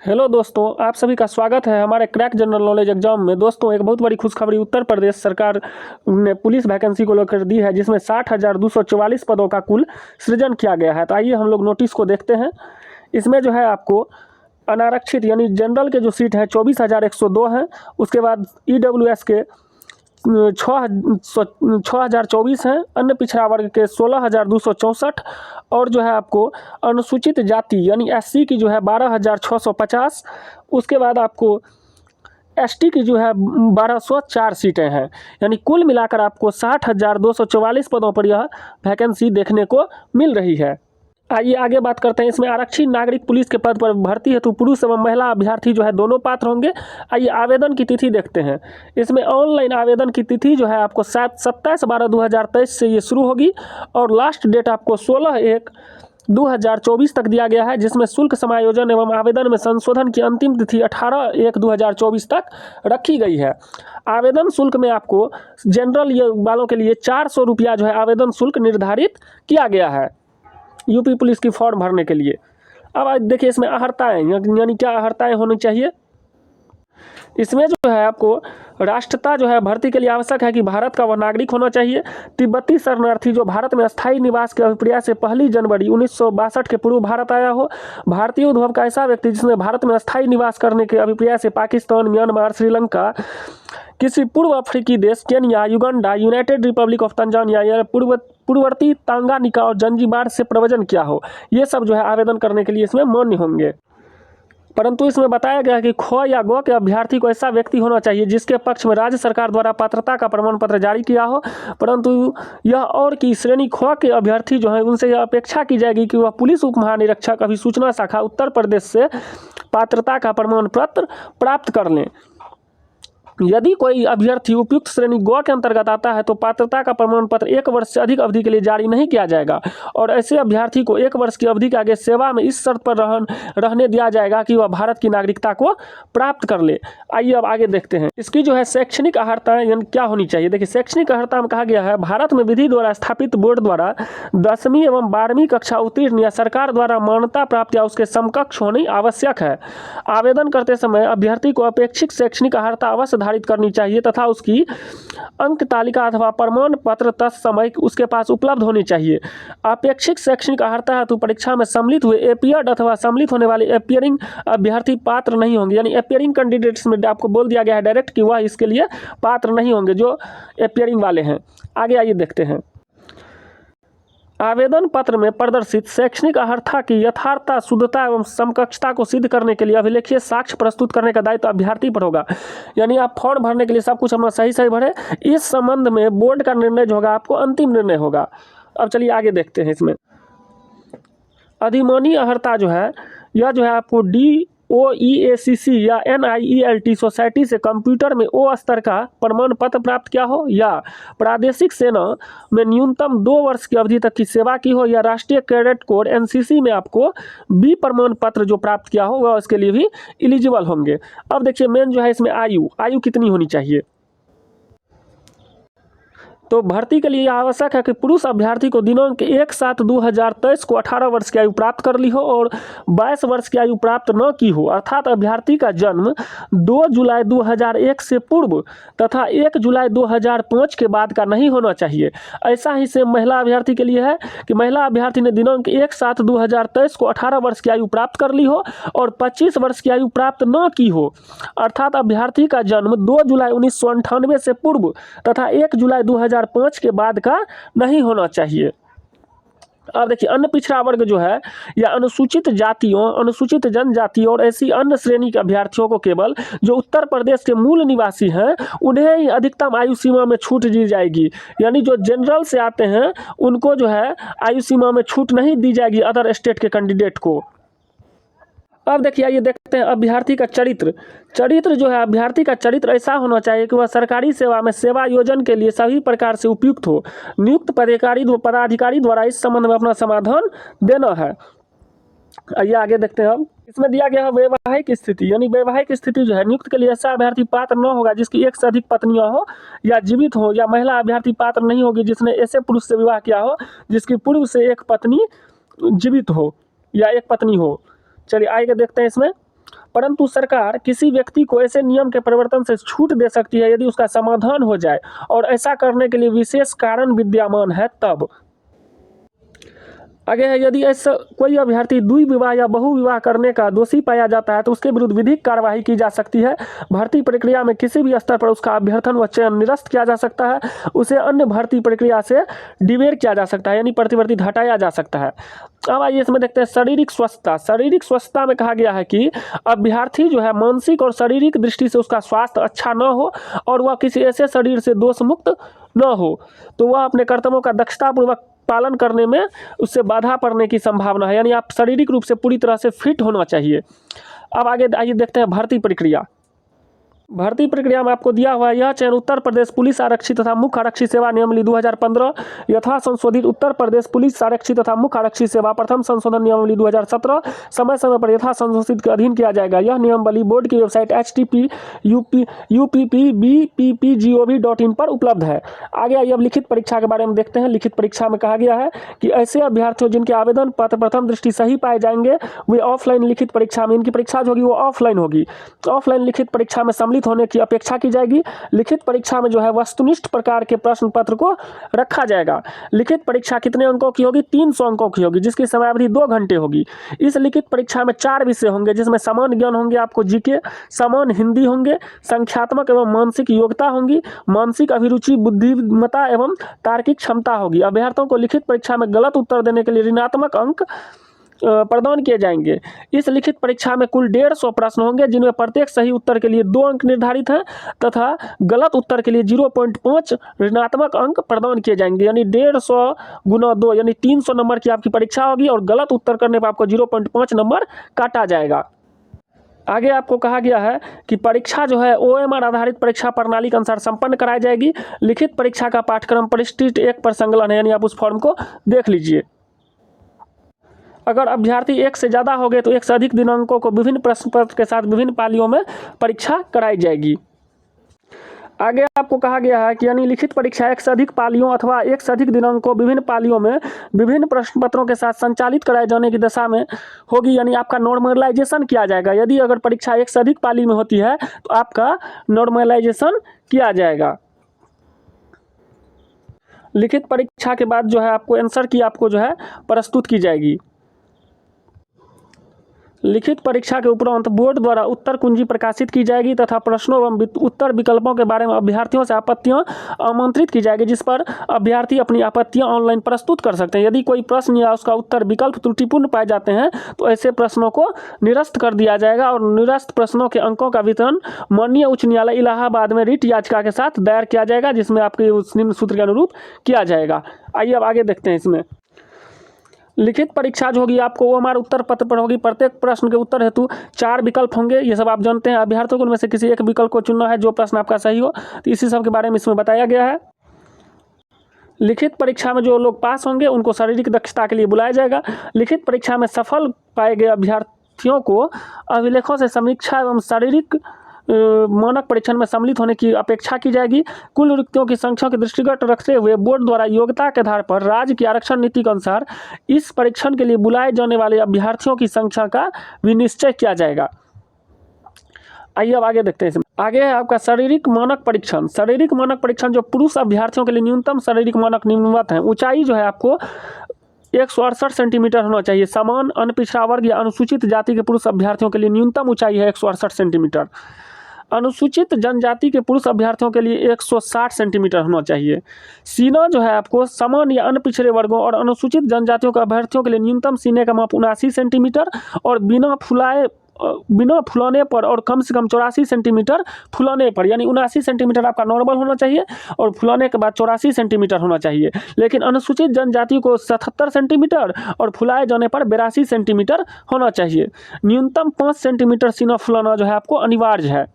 Hello दोस्तों, आप सभी का स्वागत है हमारे क्रैक जनरल नॉलेज एग्जाम में। दोस्तों, एक बहुत बड़ी खुशखबरी उत्तर प्रदेश सरकार ने पुलिस वैकेंसी को लेकर दी है, जिसमें 60,244 पदों का कुल सृजन किया गया है। तो आइए हम लोग नोटिस को देखते हैं। इसमें जो है आपको अनारक्षित यानी जनरल के जो सीट है 24,102 हैं। उसके बाद EWS के 6,024 हैं। अन्य पिछड़ा वर्ग के 16,264 और जो है आपको अनुसूचित जाति यानी SC की जो है 12,650। उसके बाद आपको ST की जो है 1,204 सीटें हैं। यानी कुल मिलाकर आपको 60,244 पदों पर यह वैकेंसी देखने को मिल रही है। आइए आगे बात करते हैं। इसमें आरक्षित नागरिक पुलिस के पद पर भर्ती हेतु पुरुष एवं महिला अभ्यर्थी जो है दोनों पात्र होंगे। आइए आवेदन की तिथि देखते हैं। इसमें ऑनलाइन आवेदन की तिथि जो है आपको 27/12/2023 से ये शुरू होगी और लास्ट डेट आपको 16/1/2024 तक दिया गया है, जिसमें शुल्क समायोजन एवं आवेदन में संशोधन की अंतिम तिथि 18/1/2024 तक रखी गई है। आवेदन शुल्क में आपको जनरल वालों के लिए 400 रुपया जो है आवेदन शुल्क निर्धारित किया गया है यूपी पुलिस की फॉर्म भरने के लिए। अब देखिए इसमें अहर्ताएँ यानी क्या अहर्ताएँ होनी चाहिए। इसमें जो है आपको राष्ट्रता जो है भर्ती के लिए आवश्यक है कि भारत का वह नागरिक होना चाहिए। तिब्बती शरणार्थी जो भारत में अस्थायी निवास के अभिप्राय से 1 जनवरी 1962 के पूर्व भारत आया हो। भारतीय उद्भव का ऐसा व्यक्ति जिसने भारत में अस्थायी निवास करने के अभिप्राय से पाकिस्तान, म्यांमार, श्रीलंका, किसी पूर्व अफ्रीकी देश, Kenya, Uganda, United Republic of Tanzania या पूर्ववर्ती तांगानिका और जंजीबार से प्रव्रजन किया हो। ये सब जो है आवेदन करने के लिए इसमें मान्य होंगे। परंतु इसमें बताया गया है कि ख या ग के अभ्यर्थी को ऐसा व्यक्ति होना चाहिए जिसके पक्ष में राज्य सरकार द्वारा पात्रता का प्रमाण पत्र जारी किया हो। परंतु यह और कि श्रेणी ख के अभ्यर्थी जो है उनसे यह अपेक्षा की जाएगी कि वह पुलिस उप महानिरीक्षक अभिसूचना शाखा उत्तर प्रदेश से पात्रता का प्रमाण पत्र प्राप्त कर लें। यदि कोई अभ्यर्थी उपयुक्त श्रेणी ग के अंतर्गत आता है तो पात्रता का प्रमाण पत्र 1 वर्ष से अधिक अवधि के लिए जारी नहीं किया जाएगा और ऐसे अभ्यर्थी को 1 वर्ष की अवधि के आगे सेवा में इस शर्त पर रहने दिया जाएगा कि वह भारत की नागरिकता को प्राप्त कर ले। आइए अब आगे देखते हैं। इसकी जो है शैक्षणिक अहर्ता यानी क्या होनी चाहिए। देखिए शैक्षणिक अहर्ता में कहा गया है भारत में विधि द्वारा स्थापित बोर्ड द्वारा 10वीं एवं 12वीं कक्षा उत्तीर्ण या सरकार द्वारा मान्यता प्राप्त या उसके समकक्ष होनी आवश्यक है। आवेदन करते समय अभ्यर्थी को अपेक्षित शैक्षणिक अहर्ता अवश्य धारित करनी चाहिए तथा उसकी अंक तालिका अथवा प्रमाण पत्र तत्समय उसके पास उपलब्ध होनी चाहिए। अपेक्षित शैक्षणिक अहर्ता हेतु परीक्षा में सम्मिलित हुए एपियर्ड अथवा सम्मिलित होने वाले एपियरिंग अभ्यर्थी पात्र नहीं होंगे। यानी एपियरिंग कैंडिडेट्स में आपको बोल दिया गया है डायरेक्ट कि वह इसके लिए पात्र नहीं होंगे जो एपियरिंग वाले हैं। आगे आइए देखते हैं। आवेदन पत्र में प्रदर्शित शैक्षणिक अहर्ता की यथार्थता, शुद्धता एवं समकक्षता को सिद्ध करने के लिए अभिलेखीय साक्ष्य प्रस्तुत करने का दायित्व अभ्यर्थी पर होगा। यानी आप फॉर्म भरने के लिए सब कुछ अपना सही भरें। इस संबंध में बोर्ड का निर्णय जो होगा आपको अंतिम निर्णय होगा। अब चलिए आगे देखते हैं। इसमें अधिमानी अहर्ता जो है यह जो है आपको DOEACC या NIELT सोसाइटी से कंप्यूटर में O स्तर का प्रमाण पत्र प्राप्त किया हो या प्रादेशिक सेना में न्यूनतम 2 वर्ष की अवधि तक की सेवा की हो या राष्ट्रीय कैडेट कोर NCC में आपको B प्रमाण पत्र जो प्राप्त किया हो वह इसके लिए भी एलिजिबल होंगे। अब देखिए मेन जो है इसमें आयु कितनी होनी चाहिए। तो भर्ती के लिए यह आवश्यक है कि पुरुष अभ्यर्थी को दिनांक 1/7/2023 को 18 वर्ष की आयु प्राप्त कर ली हो और 22 वर्ष की आयु प्राप्त न की हो, अर्थात अभ्यर्थी का जन्म 2 जुलाई 2001 से पूर्व तथा 1 जुलाई 2005 के बाद का नहीं होना चाहिए। ऐसा ही सेम महिला अभ्यर्थी के लिए है कि महिला अभ्यर्थी ने दिनांक 1/7/2023 को 18 वर्ष की आयु प्राप्त कर ली हो और 25 वर्ष की आयु प्राप्त न की हो, अर्थात अभ्यर्थी का जन्म 2 जुलाई 1998 से पूर्व तथा 1 जुलाई 2005 के बाद का नहीं होना चाहिए। अब देखिए अन्य पिछड़ा वर्ग जो है या अनुसूचित जातियों, अनुसूचित जनजाति और ऐसी अन्य श्रेणी के अभ्यर्थियों को केवल जो उत्तर प्रदेश के मूल निवासी हैं उन्हें ही अधिकतम आयु सीमा में छूट दी जाएगी। यानी जो जनरल से आते हैं उनको जो है आयु सीमा में छूट नहीं दी जाएगी अदर स्टेट के कैंडिडेट को। अब देखिए ये देखते हैं अभ्यर्थी का चरित्र जो है अभ्यर्थी का चरित्र ऐसा होना चाहिए कि वह सरकारी सेवा में सेवा योजन के लिए सभी प्रकार से उपयुक्त हो। नियुक्त पदाधिकारी द्वारा इस संबंध में अपना समाधान देना है। आइए आगे देखते हैं। अब इसमें दिया गया है वैवाहिक स्थिति। यानी वैवाहिक स्थिति जो है नियुक्त के लिए ऐसा अभ्यर्थी पात्र न होगा जिसकी 1 से अधिक पत्नियां हो या जीवित हो, या महिला अभ्यर्थी पात्र नहीं होगी जिसने ऐसे पुरुष से विवाह किया हो जिसकी पूर्व से 1 पत्नी जीवित हो या 1 पत्नी हो। चलिए आगे देखते हैं। इसमें परंतु सरकार किसी व्यक्ति को ऐसे नियम के परिवर्तन से छूट दे सकती है यदि उसका समाधान हो जाए और ऐसा करने के लिए विशेष कारण विद्यमान है तब। आगे है, यदि ऐसा कोई अभ्यर्थी द्विविवाह या बहुविवाह करने का दोषी पाया जाता है तो उसके विरुद्ध विधिक कार्यवाही की जा सकती है। भर्ती प्रक्रिया में किसी भी स्तर पर उसका अभ्यर्थन व चयन निरस्त किया जा सकता है, उसे अन्य भर्ती प्रक्रिया से डिवेर किया जा सकता है, यानी प्रतिवर्ती हटाया जा सकता है। अब आइए इसमें देखते हैं शारीरिक स्वस्थता। शारीरिक स्वस्थता में कहा गया है कि अभ्यर्थी जो है मानसिक और शारीरिक दृष्टि से उसका स्वास्थ्य अच्छा न हो और वह किसी ऐसे शरीर से दोष मुक्त न हो तो वह अपने कर्तव्यों का दक्षतापूर्वक पालन करने में उससे बाधा पड़ने की संभावना है, यानी आप शारीरिक रूप से पूरी तरह से फिट होना चाहिए। अब आगे आइए देखते हैं भर्ती प्रक्रिया। भर्ती प्रक्रिया में आपको दिया हुआ है यह चयन उत्तर प्रदेश पुलिस आरक्षी तथा मुख्य आरक्षी सेवा नियमावली 2015 यथा संशोधित उत्तर प्रदेश पुलिस आरक्षी तथा मुख्य आरक्षी सेवा प्रथम संशोधन नियमावली 2017 समय समय पर यथा संशोधित के अधीन किया जाएगा। यह नियमावली बोर्ड की वेबसाइट http://uppppgov.in पर उपलब्ध है। आगे आइए अब लिखित परीक्षा के बारे में देखते हैं। लिखित परीक्षा में कहा गया है कि ऐसे अभ्यर्थियों जिनके आवेदन पत्र प्रथम दृष्टि सही पाए जाएंगे वे ऑफलाइन लिखित परीक्षा में, इनकी परीक्षा जो होगी वो ऑफलाइन होगी। ऑफलाइन लिखित परीक्षा में सम्मिलित होने की अपेक्षा की जाएगी। लिखित परीक्षा में जो है वस्तुनिष्ठ प्रकार के प्रश्न पत्र को रखा जाएगा। लिखित परीक्षा कितने अंकों की होगी? 300 अंकों की होगी, जिसकी समयावधि 2 घंटे होगी। इस लिखित परीक्षा में 4 विषय होंगे, जिसमें सामान्य ज्ञान होंगे, आपको जीके, सामान्य हिंदी होंगे, संख्यात्मक एवं मानसिक योग्यता होंगी, मानसिक अभिरुचि, बुद्धिमत्ता एवं तार्किक क्षमता होगी। अभ्यर्थियों को लिखित परीक्षा में गलत उत्तर देने के लिए ऋणात्मक अंक प्रदान किए जाएंगे। इस लिखित परीक्षा में कुल 150 प्रश्न होंगे, जिनमें प्रत्येक सही उत्तर के लिए 2 अंक निर्धारित हैं तथा गलत उत्तर के लिए 0.5 ऋणात्मक अंक प्रदान किए जाएंगे, यानी 150 गुना 2 यानी 300 नंबर की आपकी परीक्षा होगी और गलत उत्तर करने पर आपको 0.5 नंबर काटा जाएगा। आगे आपको कहा गया है कि परीक्षा जो है OMR आधारित परीक्षा प्रणाली के अनुसार संपन्न कराई जाएगी। लिखित परीक्षा का पाठ्यक्रम परिशिष्ट 1 पर संकलन है, यानी आप उस फॉर्म को देख लीजिए। अगर अभ्यर्थी 1 से ज़्यादा हो गए तो 1 से अधिक दिनांकों को विभिन्न प्रश्न पत्र के साथ विभिन्न पालियों में परीक्षा कराई जाएगी। आगे आपको कहा गया है कि यानी लिखित परीक्षा 1 से अधिक पालियों अथवा 1 से अधिक दिनांकों विभिन्न पालियों में विभिन्न प्रश्न पत्रों के साथ संचालित कराए जाने की दशा में होगी, यानी आपका नॉर्मलाइजेशन किया जाएगा। यदि अगर परीक्षा 1 से अधिक पाली में होती है तो आपका नॉर्मलाइजेशन किया जाएगा। लिखित परीक्षा के बाद जो है आपको आंसर की आपको जो है प्रस्तुत की जाएगी। लिखित परीक्षा के उपरांत बोर्ड द्वारा उत्तर कुंजी प्रकाशित की जाएगी तथा प्रश्नों एवं उत्तर विकल्पों के बारे में अभ्यर्थियों से आपत्तियां आमंत्रित की जाएगी, जिस पर अभ्यर्थी अपनी आपत्तियां ऑनलाइन प्रस्तुत कर सकते हैं। यदि कोई प्रश्न या उसका उत्तर विकल्प त्रुटिपूर्ण पाए जाते हैं तो ऐसे प्रश्नों को निरस्त कर दिया जाएगा और निरस्त प्रश्नों के अंकों का वितरण माननीय उच्च न्यायालय इलाहाबाद में रिट याचिका के साथ दायर किया जाएगा, जिसमें आपके उस निम्न सूत्र के अनुरूप किया जाएगा। आइए अब आगे देखते हैं। इसमें लिखित परीक्षा जो होगी आपको OMR उत्तर पत्र पर होगी। प्रत्येक प्रश्न के उत्तर हेतु 4 विकल्प होंगे, ये सब आप जानते हैं। अभ्यर्थियों को उनमें से किसी एक विकल्प को चुनना है जो प्रश्न आपका सही हो, तो इसी सब के बारे में इसमें बताया गया है। लिखित परीक्षा में जो लोग पास होंगे उनको शारीरिक दक्षता के लिए बुलाया जाएगा। लिखित परीक्षा में सफल पाए गए अभ्यर्थियों को अभिलेखों से समीक्षा एवं शारीरिक मानक परीक्षण में सम्मिलित होने की अपेक्षा की जाएगी। कुल रिक्तियों की संख्या के दृष्टिगत रखते हुए बोर्ड द्वारा योग्यता के आधार पर राज्य की आरक्षण नीति के अनुसार इस परीक्षण के लिए बुलाए जाने वाले अभ्यर्थियों की संख्या का विनिश्चय किया जाएगा। आइए अब आगे देखते हैं। इसमें आगे है आपका शारीरिक मानक परीक्षण। शारीरिक मानक परीक्षण जो पुरुष अभ्यर्थियों के लिए न्यूनतम शारीरिक मानक निम्नवत हैं। ऊंचाई जो है आपको 168 सेंटीमीटर होना चाहिए। समान अन्य पिछड़ा वर्ग या अनुसूचित जाति के पुरुष अभ्यर्थियों के लिए न्यूनतम ऊंचाई है 168 सेंटीमीटर। अनुसूचित जनजाति के पुरुष अभ्यर्थियों के लिए 160 सेंटीमीटर होना चाहिए। सीना जो है आपको समान या अन्य पिछड़े वर्गों और अनुसूचित जनजातियों के अभ्यर्थियों के लिए न्यूनतम सीने का माप 79 सेंटीमीटर और बिना फुलाने पर और कम से कम 84 सेंटीमीटर फुलाने पर, यानी 79 सेंटीमीटर आपका नॉर्मल होना चाहिए और फुलाने के बाद 84 सेंटीमीटर होना चाहिए। लेकिन अनुसूचित जनजाति को 77 सेंटीमीटर और फुलाए जाने पर 82 सेंटीमीटर होना चाहिए। न्यूनतम 5 सेंटीमीटर सीना फुलाना जो है आपको अनिवार्य है।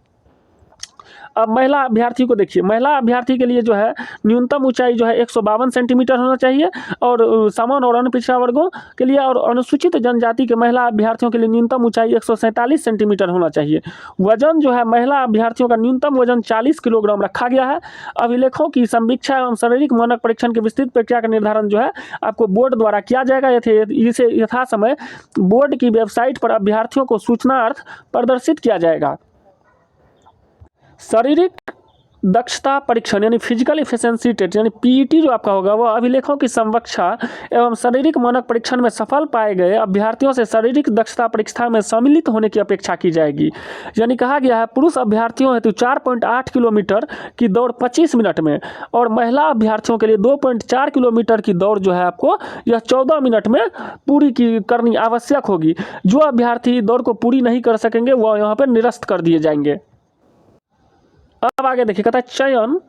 अब महिला अभ्यर्थी को देखिए, महिला अभ्यर्थी के लिए जो है न्यूनतम ऊंचाई जो है 152 सेंटीमीटर होना चाहिए, और सामान्य और अन्य पिछड़ा वर्गों के लिए और अनुसूचित जनजाति के महिला अभ्यर्थियों के लिए न्यूनतम ऊंचाई 147 सेंटीमीटर होना चाहिए। वजन जो है महिला अभ्यर्थियों का न्यूनतम वजन 40 किलोग्राम रखा गया है। अभिलेखों की समीक्षा एवं शारीरिक मानक परीक्षण की विस्तृत प्रक्रिया का निर्धारण जो है आपको बोर्ड द्वारा किया जाएगा। इसे यथा समय बोर्ड की वेबसाइट पर अभ्यर्थियों को सूचनार्थ प्रदर्शित किया जाएगा। शारीरिक दक्षता परीक्षण यानी फिजिकल इफिशिएंसी टेस्ट यानी पीईटी जो आपका होगा वह अभिलेखों की संवीक्षा एवं शारीरिक मानक परीक्षण में सफल पाए गए अभ्यर्थियों से शारीरिक दक्षता परीक्षा में सम्मिलित होने की अपेक्षा की जाएगी। यानी कहा गया है पुरुष अभ्यर्थियों हेतु 4.8 किलोमीटर की दौड़ 25 मिनट में और महिला अभ्यर्थियों के लिए 2.4 किलोमीटर की दौड़ जो है आपको यह 14 मिनट में पूरी करनी आवश्यक होगी। जो अभ्यर्थी दौड़ को पूरी नहीं कर सकेंगे वह यहाँ पर निरस्त कर दिए जाएंगे। अब आगे देखिए, कहता है चयन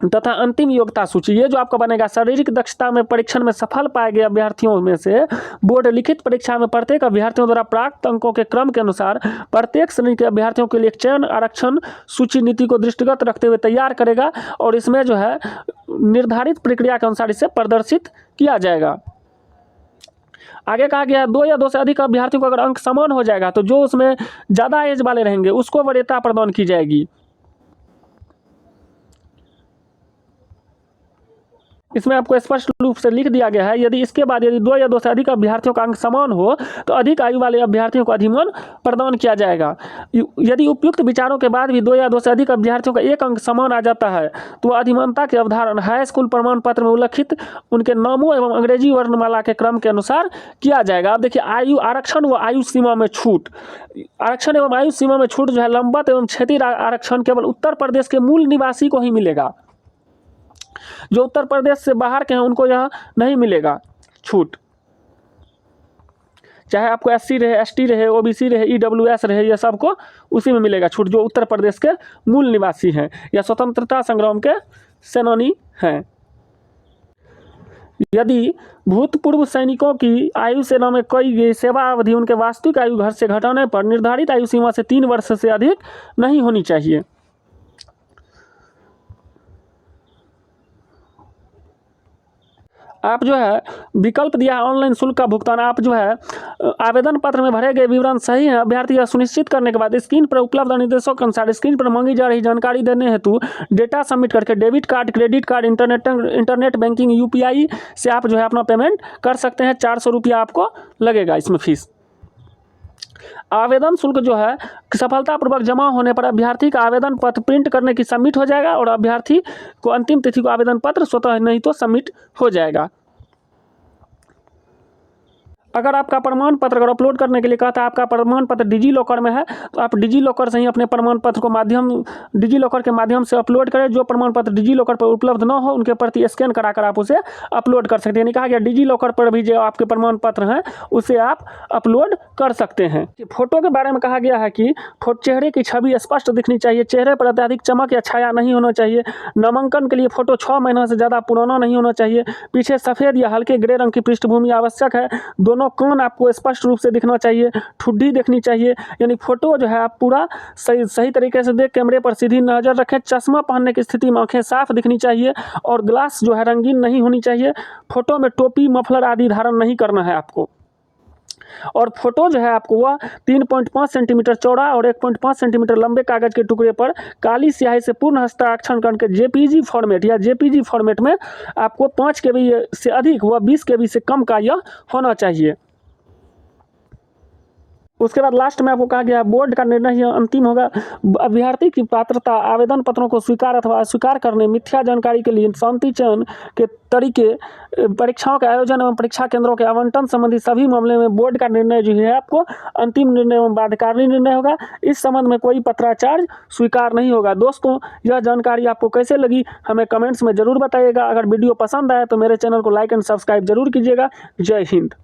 तथा अंतिम योग्यता सूची। ये जो आपका बनेगा शारीरिक दक्षता में परीक्षण में सफल पाए गए अभ्यर्थियों में से बोर्ड लिखित परीक्षा में प्रत्येक अभ्यर्थियों द्वारा प्राप्त अंकों के क्रम के अनुसार प्रत्येक श्रेणी के अभ्यर्थियों के लिए चयन आरक्षण सूची नीति को दृष्टिगत रखते हुए तैयार करेगा और इसमें जो है निर्धारित प्रक्रिया के अनुसार इसे प्रदर्शित किया जाएगा। आगे कहा गया है 2 या 2 से अधिक अभ्यर्थियों को अगर अंक समान हो जाएगा तो जो उसमें ज़्यादा एज वाले रहेंगे उसको वरीयता प्रदान की जाएगी। इसमें आपको स्पष्ट रूप से लिख दिया गया है यदि इसके बाद यदि 2 या 2 से अधिक अभ्यर्थियों का अंक समान हो तो अधिक आयु वाले अभ्यर्थियों को अधिमान प्रदान किया जाएगा। यदि उपयुक्त विचारों के बाद भी 2 या 2 से अधिक अभ्यर्थियों का एक अंक समान आ जाता है तो अधिमानता के अवधारण हाई स्कूल प्रमाण पत्र में उल्लिखित उनके नामों एवं अंग्रेजी वर्णमाला के क्रम के अनुसार किया जाएगा। अब देखिए आयु आरक्षण व आयु सीमा में छूट, आरक्षण एवं आयु सीमा में छूट जो है लंबत एवं क्षेत्रीय आरक्षण केवल उत्तर प्रदेश के मूल निवासी को ही मिलेगा। जो उत्तर प्रदेश से बाहर के हैं उनको यह नहीं मिलेगा छूट, चाहे आपको एससी रहे, एसटी रहे, ओबीसी रहे, ईडब्ल्यूएस रहे, यह सबको उसी में मिलेगा छूट जो उत्तर प्रदेश के मूल निवासी हैं या स्वतंत्रता संग्राम के सेनानी हैं। यदि भूतपूर्व सैनिकों की आयु सेना में कई सेवा अवधि उनके वास्तविक आयु घर से घटाने पर निर्धारित आयु सीमा से 3 वर्ष से अधिक नहीं होनी चाहिए। आप जो है विकल्प दिया है ऑनलाइन शुल्क का भुगतान, आप जो है आवेदन पत्र में भरे गए विवरण सही है अभ्यर्थी यह सुनिश्चित करने के बाद स्क्रीन पर उपलब्ध निर्देशों के अनुसार स्क्रीन पर मांगी जा रही जानकारी देने हेतु डेटा सबमिट करके debit card, credit card, internet banking, UPI से आप जो है अपना पेमेंट कर सकते हैं। 400 रुपया आपको लगेगा इसमें फीस। आवेदन शुल्क जो है सफलतापूर्वक जमा होने पर अभ्यर्थी का आवेदन पत्र प्रिंट करने की सबमिट हो जाएगा और अभ्यर्थी को अंतिम तिथि को आवेदन पत्र स्वतः नहीं तो सबमिट हो जाएगा। अगर आपका प्रमाण पत्र अगर अपलोड करने के लिए कहता है आपका प्रमाण पत्र डिजी लॉकर में है तो आप डिजी लॉकर से ही अपने प्रमाण पत्र को डिजी लॉकर के माध्यम से अपलोड करें। जो प्रमाण पत्र डिजी लॉकर पर उपलब्ध न हो उनके प्रति स्कैन कराकर आप उसे अपलोड कर सकते हैं। यानी कहा गया डिजी लॉकर पर भी जो आपके प्रमाण पत्र हैं उसे आप अपलोड कर सकते हैं। फोटो के बारे में कहा गया है कि चेहरे की छवि स्पष्ट दिखनी चाहिए, चेहरे पर अत्यधिक चमक या छाया नहीं होना चाहिए, नामांकन के लिए फोटो 6 महीना से ज़्यादा पुराना नहीं होना चाहिए, पीछे सफ़ेद या हल्के ग्रे रंग की पृष्ठभूमि आवश्यक है, दोनों कान आपको स्पष्ट रूप से दिखना चाहिए, ठुड्डी देखनी चाहिए। यानी फोटो जो है आप पूरा सही तरीके से देख कैमरे पर सीधी नज़र रखें। चश्मा पहनने की स्थिति में आंखें साफ दिखनी चाहिए और ग्लास जो है रंगीन नहीं होनी चाहिए। फोटो में टोपी, मफलर आदि धारण नहीं करना है आपको। और फोटो जो है आपको वह 3.5 सेंटीमीटर चौड़ा और 1.5 सेंटीमीटर लंबे कागज के टुकड़े पर काली स्याही से पूर्ण हस्ताक्षर करके जेपीजी फॉर्मेट या जेपीजी फॉर्मेट में आपको 5 KB से अधिक व 20 KB से कम का यह होना चाहिए। उसके बाद लास्ट में आपको कहा गया बोर्ड का निर्णय यह अंतिम होगा। अभ्यर्थी की पात्रता, आवेदन पत्रों को स्वीकार अथवा अस्वीकार करने, मिथ्या जानकारी के लिए शांति चयन के तरीके, परीक्षाओं के आयोजन एवं परीक्षा केंद्रों के आवंटन संबंधी सभी मामले में बोर्ड का निर्णय जो है आपको अंतिम निर्णय एवं बाध्यकारी निर्णय होगा। इस संबंध में कोई पत्राचार स्वीकार नहीं होगा। दोस्तों यह जानकारी आपको कैसे लगी हमें कमेंट्स में ज़रूर बताइएगा। अगर वीडियो पसंद आए तो मेरे चैनल को लाइक एंड सब्सक्राइब जरूर कीजिएगा। जय हिंद।